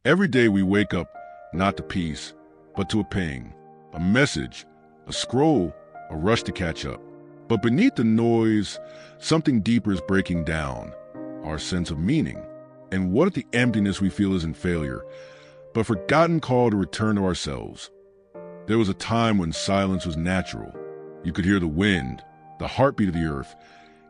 Every day we wake up not to peace, but to a ping, a message, a scroll, a rush to catch up. But beneath the noise, something deeper is breaking down, our sense of meaning. And what if the emptiness we feel isn't failure, but forgotten call to return to ourselves? There was a time when silence was natural. You could hear the wind, the heartbeat of the earth,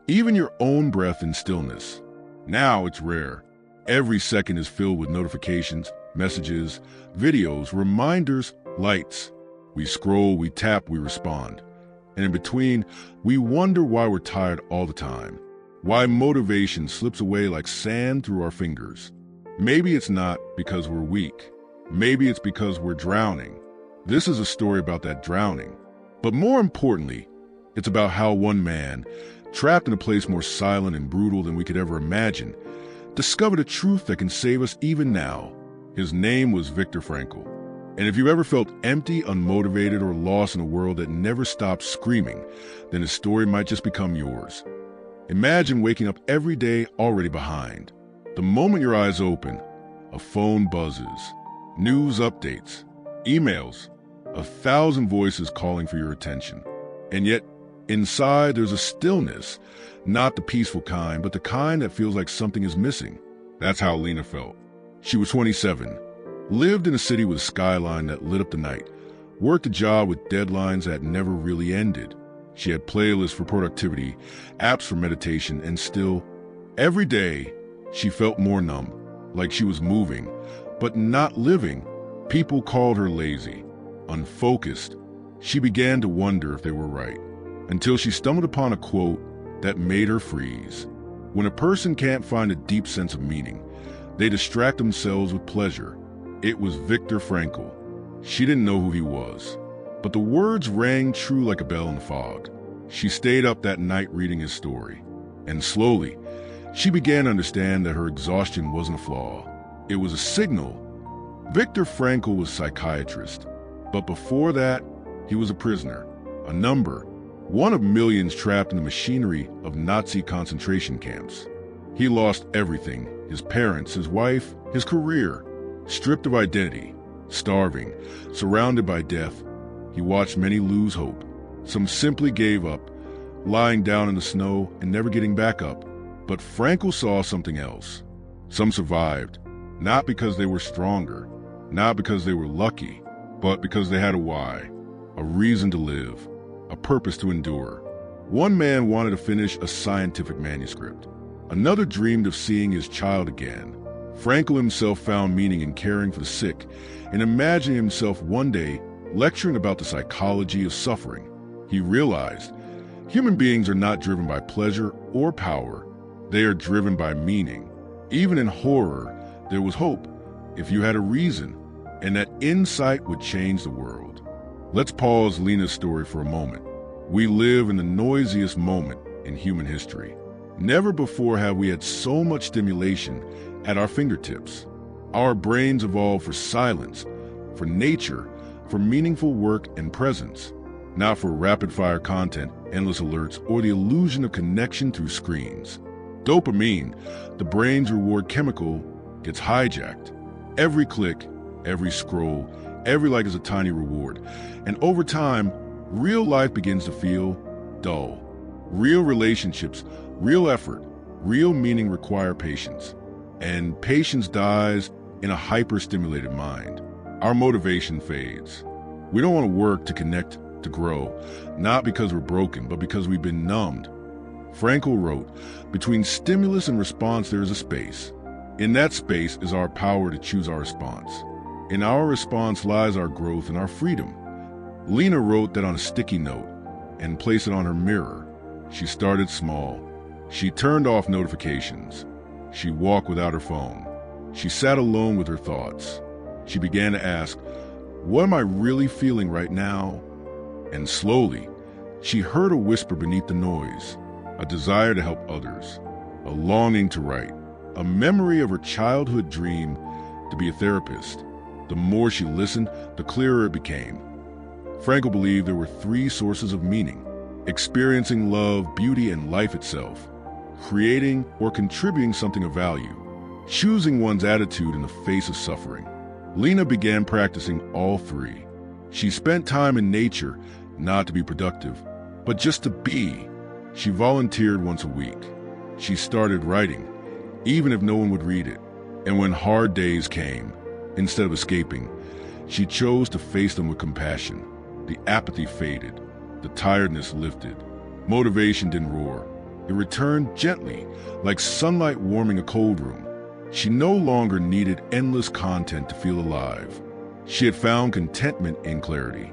even your own breath in stillness. Now it's rare. Every second is filled with notifications, messages, videos, reminders, lights. We scroll, we tap, we respond. And in between, we wonder why we're tired all the time. Why motivation slips away like sand through our fingers. Maybe it's not because we're weak. Maybe it's because we're drowning. This is a story about that drowning. But more importantly, it's about how one man, trapped in a place more silent and brutal than we could ever imagine, discovered a truth that can save us even now. His name was Viktor Frankl. And if you've ever felt empty, unmotivated, or lost in a world that never stops screaming, then his story might just become yours. Imagine waking up every day already behind. The moment your eyes open, a phone buzzes, news updates, emails, 1,000 voices calling for your attention. And yet, inside there's a stillness, not the peaceful kind, but the kind that feels like something is missing. That's how Lena felt. She was 27, lived in a city with a skyline that lit up the night, worked a job with deadlines that never really ended. She had playlists for productivity, apps for meditation, and still, every day, she felt more numb, like she was moving, but not living. People called her lazy, unfocused. She began to wonder if they were right, until she stumbled upon a quote that made her freeze. When a person can't find a deep sense of meaning, they distract themselves with pleasure. It was Viktor Frankl. She didn't know who he was, but the words rang true like a bell in the fog. She stayed up that night reading his story, and slowly, she began to understand that her exhaustion wasn't a flaw. It was a signal. Viktor Frankl was a psychiatrist, but before that, he was a prisoner, a number, one of millions trapped in the machinery of Nazi concentration camps. He lost everything, his parents, his wife, his career, stripped of identity, starving, surrounded by death. He watched many lose hope. Some simply gave up, lying down in the snow and never getting back up. But Frankl saw something else. Some survived, not because they were stronger, not because they were lucky, but because they had a why, a reason to live, a purpose to endure. One man wanted to finish a scientific manuscript. Another dreamed of seeing his child again. Frankl himself found meaning in caring for the sick and imagining himself one day lecturing about the psychology of suffering. He realized human beings are not driven by pleasure or power. They are driven by meaning. Even in horror, there was hope if you had a reason, and that insight would change the world. Let's pause Lena's story for a moment. We live in the noisiest moment in human history. Never before have we had so much stimulation at our fingertips. Our brains evolved for silence, for nature, for meaningful work and presence, not for rapid-fire content, endless alerts, or the illusion of connection through screens. Dopamine, the brain's reward chemical, gets hijacked. Every click, every scroll, every like is a tiny reward. And over time, real life begins to feel dull. Real relationships, real effort, real meaning require patience. And patience dies in a hyper-stimulated mind. Our motivation fades. We don't want to work to connect, to grow, not because we're broken, but because we've been numbed. Frankl wrote, "Between stimulus and response there is a space. In that space is our power to choose our response. In our response lies our growth and our freedom." Lena wrote that on a sticky note and placed it on her mirror. She started small. She turned off notifications. She walked without her phone. She sat alone with her thoughts. She began to ask, what am I really feeling right now? And slowly, she heard a whisper beneath the noise, a desire to help others, a longing to write, a memory of her childhood dream to be a therapist. The more she listened, the clearer it became. Frankl believed there were three sources of meaning: experiencing love, beauty, and life itself, creating or contributing something of value, choosing one's attitude in the face of suffering. Lena began practicing all three. She spent time in nature, not to be productive, but just to be. She volunteered once a week. She started writing, even if no one would read it. And when hard days came, instead of escaping, she chose to face them with compassion. The apathy faded. The tiredness lifted. Motivation didn't roar. It returned gently, like sunlight warming a cold room. She no longer needed endless content to feel alive. She had found contentment in clarity.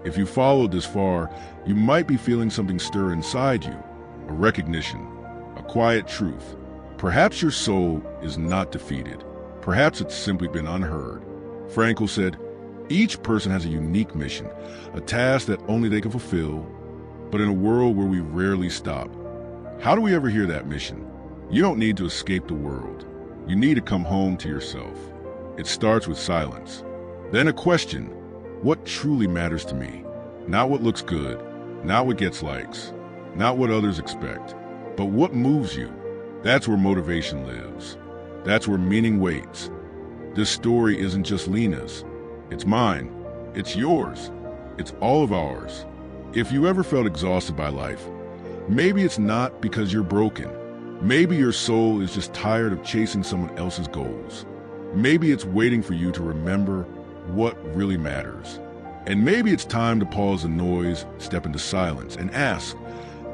If you followed this far, you might be feeling something stir inside you, a recognition, a quiet truth. Perhaps your soul is not defeated. Perhaps it's simply been unheard. Frankl said, each person has a unique mission, a task that only they can fulfill, but in a world where we rarely stop. How do we ever hear that mission? You don't need to escape the world. You need to come home to yourself. It starts with silence. Then a question, what truly matters to me? Not what looks good, not what gets likes, not what others expect, but what moves you. That's where motivation lives. That's where meaning waits. This story isn't just Lena's. It's mine. It's yours. It's all of ours. If you ever felt exhausted by life, maybe it's not because you're broken. Maybe your soul is just tired of chasing someone else's goals. Maybe it's waiting for you to remember what really matters. And maybe it's time to pause the noise, step into silence, and ask,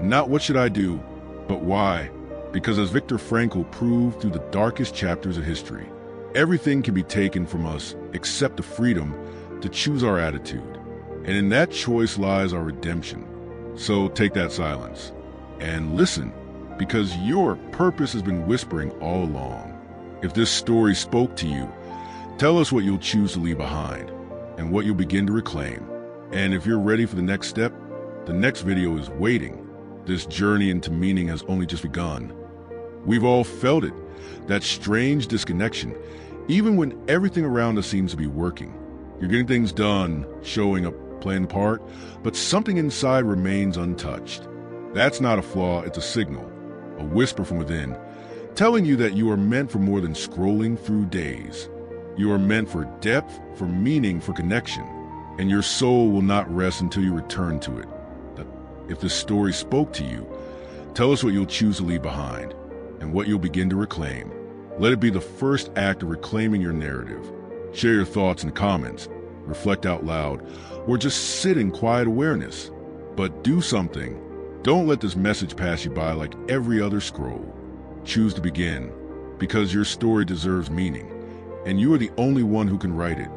not what should I do, but why? Because as Viktor Frankl proved through the darkest chapters of history, everything can be taken from us except the freedom to choose our attitude. And in that choice lies our redemption. So take that silence and listen, because your purpose has been whispering all along. If this story spoke to you, tell us what you'll choose to leave behind and what you'll begin to reclaim. And if you're ready for the next step, the next video is waiting. This journey into meaning has only just begun. We've all felt it, that strange disconnection, even when everything around us seems to be working. You're getting things done, showing up, playing the part, but something inside remains untouched. That's not a flaw, it's a signal, a whisper from within, telling you that you are meant for more than scrolling through days. You are meant for depth, for meaning, for connection, and your soul will not rest until you return to it. If this story spoke to you, tell us what you'll choose to leave behind and what you'll begin to reclaim. Let it be the first act of reclaiming your narrative. Share your thoughts in the comments, reflect out loud, or just sit in quiet awareness. But do something. Don't let this message pass you by like every other scroll. Choose to begin, because your story deserves meaning, and you are the only one who can write it.